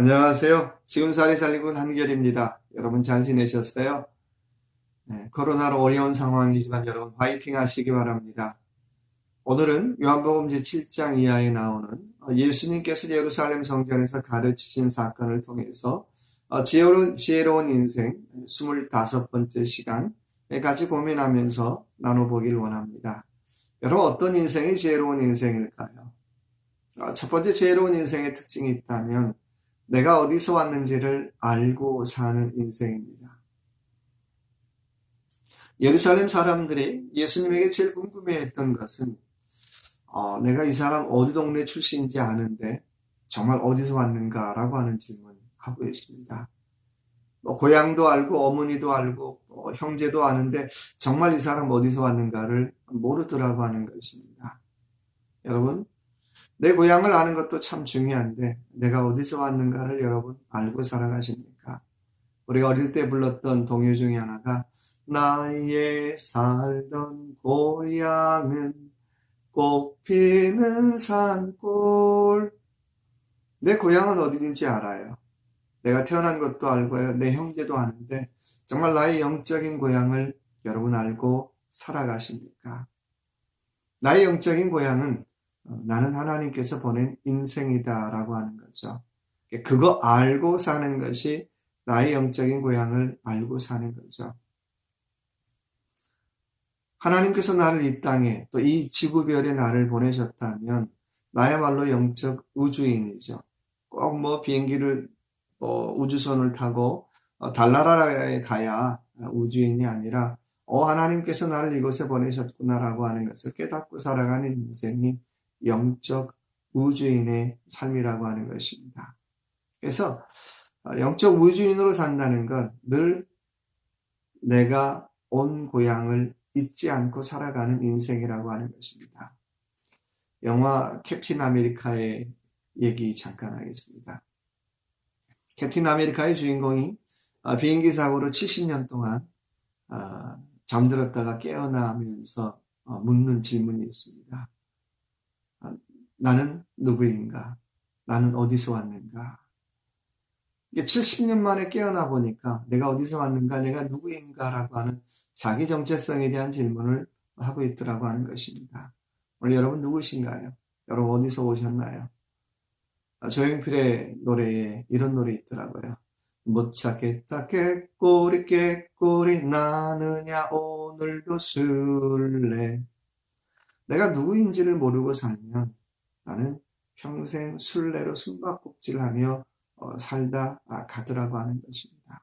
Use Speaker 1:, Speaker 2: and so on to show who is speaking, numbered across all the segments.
Speaker 1: 안녕하세요. 지금살이 살리군 한결입니다. 여러분 잘 지내셨어요? 네, 코로나로 어려운 상황이지만 여러분 화이팅 하시기 바랍니다. 오늘은 요한복음 제7장 이하에 나오는 예수님께서 예루살렘 성전에서 가르치신 사건을 통해서 지혜로운 인생 25번째 시간 같이 고민하면서 나눠보길 원합니다. 여러분 어떤 인생이 지혜로운 인생일까요? 첫 번째 지혜로운 인생의 특징이 있다면 내가 어디서 왔는지를 알고 사는 인생입니다. 예루살렘 사람들이 예수님에게 제일 궁금해했던 것은 내가 이 사람 어디 동네 출신인지 아는데 정말 어디서 왔는가라고 하는 질문하고 있습니다. 고향도 알고 어머니도 알고 형제도 아는데 정말 이 사람 어디서 왔는가를 모르더라고 하는 것입니다. 여러분 내 고향을 아는 것도 참 중요한데 내가 어디서 왔는가를 여러분 알고 살아가십니까? 우리가 어릴 때 불렀던 동요 중에 하나가 나의 살던 고향은 꽃피는 산골. 내 고향은 어디든지 알아요. 내가 태어난 것도 알고요. 내 형제도 아는데 정말 나의 영적인 고향을 여러분 알고 살아가십니까? 나의 영적인 고향은 나는 하나님께서 보낸 인생이다라고 하는 거죠. 그거 알고 사는 것이 나의 영적인 고향을 알고 사는 거죠. 하나님께서 나를 이 땅에 또 이 지구별에 나를 보내셨다면 나야말로 영적 우주인이죠. 꼭 비행기를 우주선을 타고 달나라에 가야 우주인이 아니라 하나님께서 나를 이곳에 보내셨구나라고 하는 것을 깨닫고 살아가는 인생이 영적 우주인의 삶이라고 하는 것입니다. 그래서 영적 우주인으로 산다는 건 늘 내가 온 고향을 잊지 않고 살아가는 인생이라고 하는 것입니다. 영화 캡틴 아메리카의 얘기 잠깐 하겠습니다. 캡틴 아메리카의 주인공이 비행기 사고로 70년 동안 잠들었다가 깨어나면서 묻는 질문이 있습니다. 나는 누구인가? 나는 어디서 왔는가? 이게 70년 만에 깨어나 보니까 내가 어디서 왔는가? 내가 누구인가라고 하는 자기 정체성에 대한 질문을 하고 있더라고 하는 것입니다. 오늘 여러분 누구신가요? 여러분 어디서 오셨나요? 조용필의 노래에 이런 노래 있더라고요. 못 찾겠다 깨꼬리 나느냐 오늘도 술래. 내가 누구인지를 모르고 살면 나는 평생 술래로 숨바꼭질하며 살다 가더라고 하는 것입니다.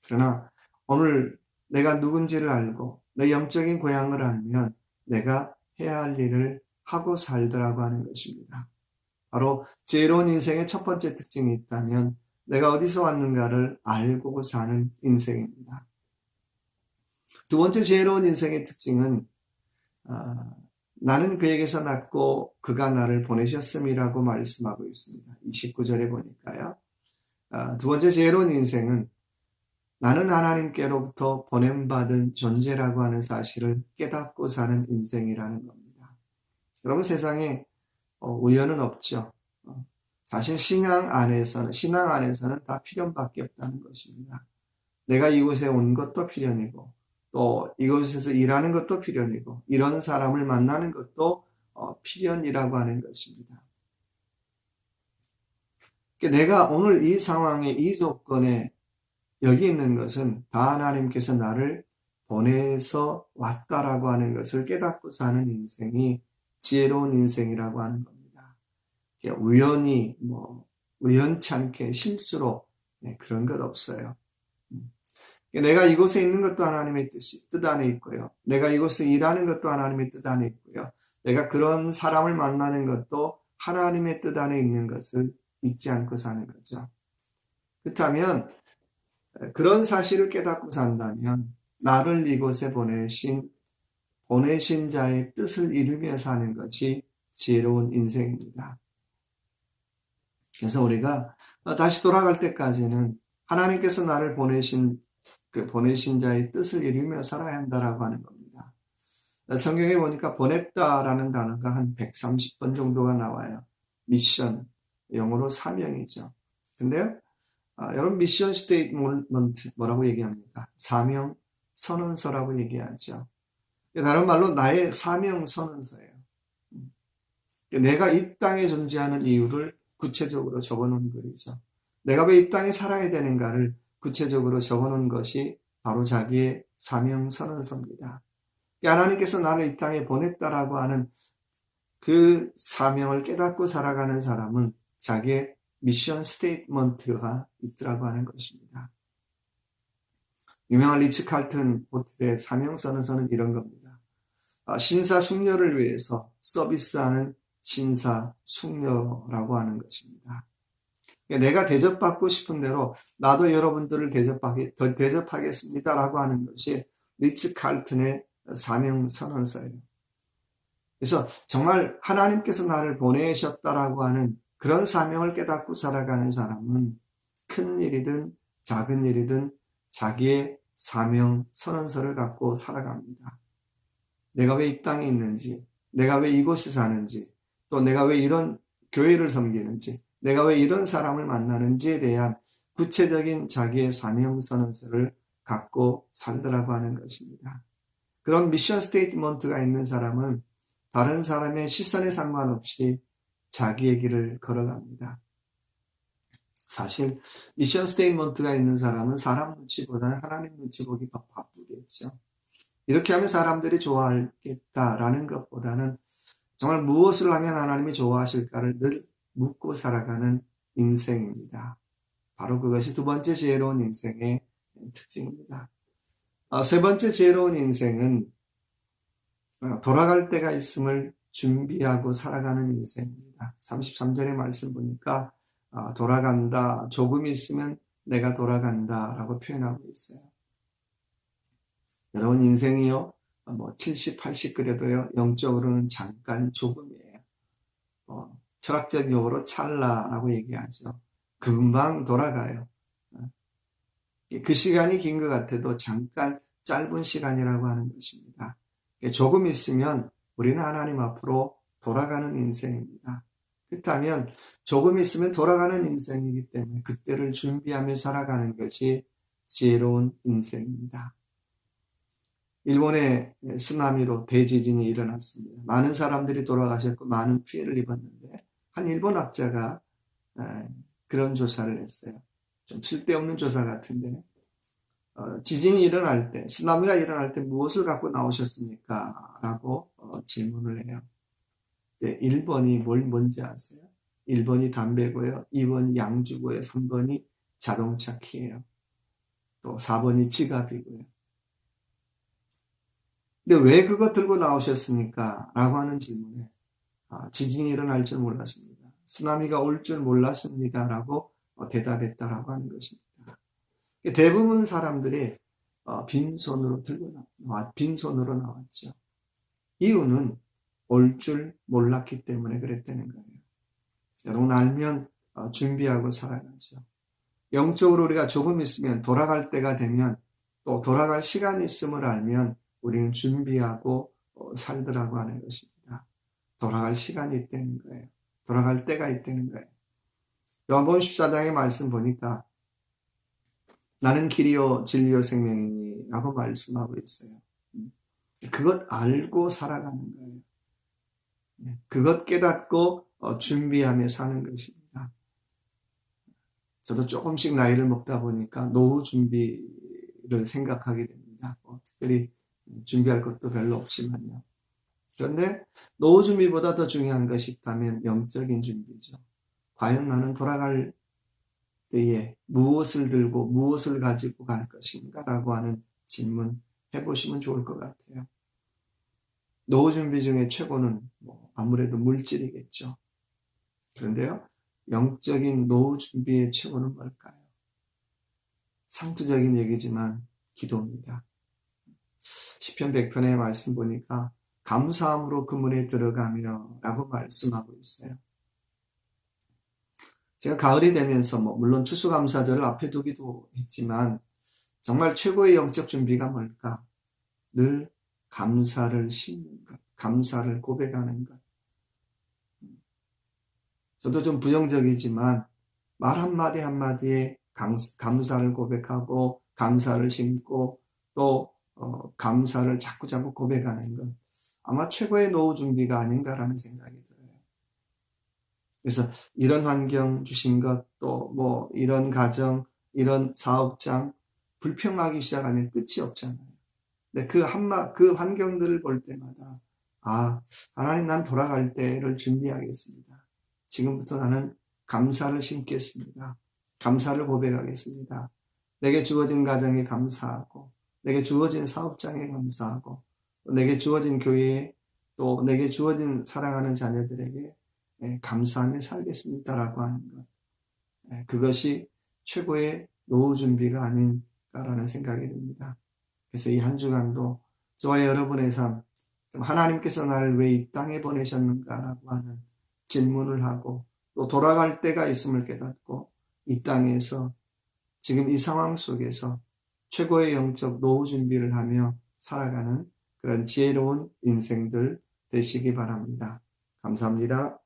Speaker 1: 그러나 오늘 내가 누군지를 알고 내 영적인 고향을 알면 내가 해야 할 일을 하고 살더라고 하는 것입니다. 바로 지혜로운 인생의 첫 번째 특징이 있다면 내가 어디서 왔는가를 알고 사는 인생입니다. 두 번째 지혜로운 인생의 특징은 나는 그에게서 났고 그가 나를 보내셨음이라고 말씀하고 있습니다. 29절에 보니까요. 두 번째 지혜로운 인생은 나는 하나님께로부터 보냄받은 존재라고 하는 사실을 깨닫고 사는 인생이라는 겁니다. 여러분 세상에 우연은 없죠. 사실 신앙 안에서는 다 필연밖에 없다는 것입니다. 내가 이곳에 온 것도 필연이고 또 이곳에서 일하는 것도 필연이고 이런 사람을 만나는 것도 필연이라고 하는 것입니다. 내가 오늘 이 상황에 이 조건에 여기 있는 것은 다 하나님께서 나를 보내서 왔다라고 하는 것을 깨닫고 사는 인생이 지혜로운 인생이라고 하는 겁니다. 우연히 우연찮게 실수로 그런 것 없어요. 내가 이곳에 있는 것도 하나님의 뜻 안에 있고요. 내가 이곳에 일하는 것도 하나님의 뜻 안에 있고요. 내가 그런 사람을 만나는 것도 하나님의 뜻 안에 있는 것을 잊지 않고 사는 거죠. 그렇다면 그런 사실을 깨닫고 산다면 나를 이곳에 보내신 자의 뜻을 이루며 사는 것이 지혜로운 인생입니다. 그래서 우리가 다시 돌아갈 때까지는 하나님께서 나를 보내신 자의 뜻을 이루며 살아야 한다라고 하는 겁니다. 성경에 보니까 보냈다라는 단어가 한 130번 정도가 나와요. 미션, 영어로 사명이죠. 근데요, 여러분 미션 스테이트먼트 뭐라고 얘기합니까? 사명 선언서라고 얘기하죠. 다른 말로 나의 사명 선언서예요. 내가 이 땅에 존재하는 이유를 구체적으로 적어놓은 글이죠. 내가 왜 이 땅에 살아야 되는가를 구체적으로 적어놓은 것이 바로 자기의 사명 선언서입니다. 하나님께서 나를 이 땅에 보냈다라고 하는 그 사명을 깨닫고 살아가는 사람은 자기의 미션 스테이트먼트가 있더라고 하는 것입니다. 유명한 리츠 칼튼 호텔의 사명 선언서는 이런 겁니다. 신사숙녀를 위해서 서비스하는 신사숙녀라고 하는 것입니다. 내가 대접받고 싶은 대로 나도 여러분들을 대접하겠습니다라고 하는 것이 리츠 칼튼의 사명 선언서예요. 그래서 정말 하나님께서 나를 보내셨다라고 하는 그런 사명을 깨닫고 살아가는 사람은 큰 일이든 작은 일이든 자기의 사명 선언서를 갖고 살아갑니다. 내가 왜 이 땅에 있는지, 내가 왜 이곳에 사는지, 또 내가 왜 이런 교회를 섬기는지, 내가 왜 이런 사람을 만나는지에 대한 구체적인 자기의 사명 선언서를 갖고 살더라고 하는 것입니다. 그런 미션 스테이트먼트가 있는 사람은 다른 사람의 시선에 상관없이 자기의 길을 걸어갑니다. 사실 미션 스테이트먼트가 있는 사람은 사람 눈치보다는 하나님 눈치 보기 바쁘겠죠. 이렇게 하면 사람들이 좋아하겠다라는 것보다는 정말 무엇을 하면 하나님이 좋아하실까를 늘 묻고 살아가는 인생입니다. 바로 그것이 두 번째 지혜로운 인생의 특징입니다. 세 번째 지혜로운 인생은 돌아갈 때가 있음을 준비하고 살아가는 인생입니다. 33절의 말씀 보니까 돌아간다, 조금 있으면 내가 돌아간다 라고 표현하고 있어요. 여러분 인생이요 70, 80 그래도요 영적으로는 잠깐 조금이에요. 철학적 용어로 찰나라고 얘기하죠. 금방 돌아가요. 그 시간이 긴 것 같아도 잠깐 짧은 시간이라고 하는 것입니다. 조금 있으면 우리는 하나님 앞으로 돌아가는 인생입니다. 그렇다면 조금 있으면 돌아가는 인생이기 때문에 그때를 준비하며 살아가는 것이 지혜로운 인생입니다. 일본의 쓰나미로 대지진이 일어났습니다. 많은 사람들이 돌아가셨고 많은 피해를 입었는데 한 일본 학자가 그런 조사를 했어요. 좀 쓸데없는 조사 같은데 지진이 일어날 때, 쓰나미가 일어날 때 무엇을 갖고 나오셨습니까? 라고 질문을 해요. 1번이 뭔지 아세요? 1번이 담배고요. 2번이 양주고요. 3번이 자동차 키예요. 또 4번이 지갑이고요. 근데 왜 그거 들고 나오셨습니까? 라고 하는 질문에 지진이 일어날 줄 몰랐습니다. 쓰나미가 올 줄 몰랐습니다. 라고 대답했다라고 하는 것입니다. 대부분 사람들이 빈손으로 빈손으로 나왔죠. 이유는 올 줄 몰랐기 때문에 그랬다는 거예요. 여러분 알면 준비하고 살아가죠. 영적으로 우리가 조금 있으면 돌아갈 때가 되면 또 돌아갈 시간이 있음을 알면 우리는 준비하고 살더라고 하는 것입니다. 돌아갈 시간이 있다는 거예요. 돌아갈 때가 있다는 거예요. 요한복음 14장의 말씀 보니까 나는 길이요 진리요 생명이니 라고 말씀하고 있어요. 그것 알고 살아가는 거예요. 그것 깨닫고 준비하며 사는 것입니다. 저도 조금씩 나이를 먹다 보니까 노후 준비를 생각하게 됩니다. 특별히 준비할 것도 별로 없지만요. 그런데 노후 준비보다 더 중요한 것이 있다면 영적인 준비죠. 과연 나는 돌아갈 때에 무엇을 들고 무엇을 가지고 갈 것인가 라고 하는 질문 해보시면 좋을 것 같아요. 노후 준비 중에 최고는 아무래도 물질이겠죠. 그런데요, 영적인 노후 준비의 최고는 뭘까요? 상투적인 얘기지만 기도입니다. 시편 100편의 말씀 보니까 감사함으로 그 문에 들어가며 라고 말씀하고 있어요. 제가 가을이 되면서 물론 추수감사절을 앞에 두기도 했지만 정말 최고의 영적 준비가 뭘까? 늘 감사를 심는 것, 감사를 고백하는 것. 저도 좀 부정적이지만 말 한마디 한마디에 감사를 고백하고 감사를 심고 또 감사를 자꾸자꾸 고백하는 것, 아마 최고의 노후 준비가 아닌가라는 생각이 들어요. 그래서 이런 환경 주신 것, 또 뭐 이런 가정, 이런 사업장 불평하기 시작하면 끝이 없잖아요. 근데 그 환경들을 볼 때마다 하나님, 난 돌아갈 때를 준비하겠습니다. 지금부터 나는 감사를 심겠습니다. 감사를 고백하겠습니다. 내게 주어진 가정에 감사하고, 내게 주어진 사업장에 감사하고, 내게 주어진 교회에, 또 내게 주어진 사랑하는 자녀들에게 감사하며 살겠습니다라고 하는 것. 그것이 최고의 노후 준비가 아닌가라는 생각이 듭니다. 그래서 이 한 주간도 저와 여러분의 삶, 하나님께서 나를 왜 이 땅에 보내셨는가라고 하는 질문을 하고, 또 돌아갈 때가 있음을 깨닫고 이 땅에서 지금 이 상황 속에서 최고의 영적 노후 준비를 하며 살아가는 그런 지혜로운 인생들 되시기 바랍니다. 감사합니다.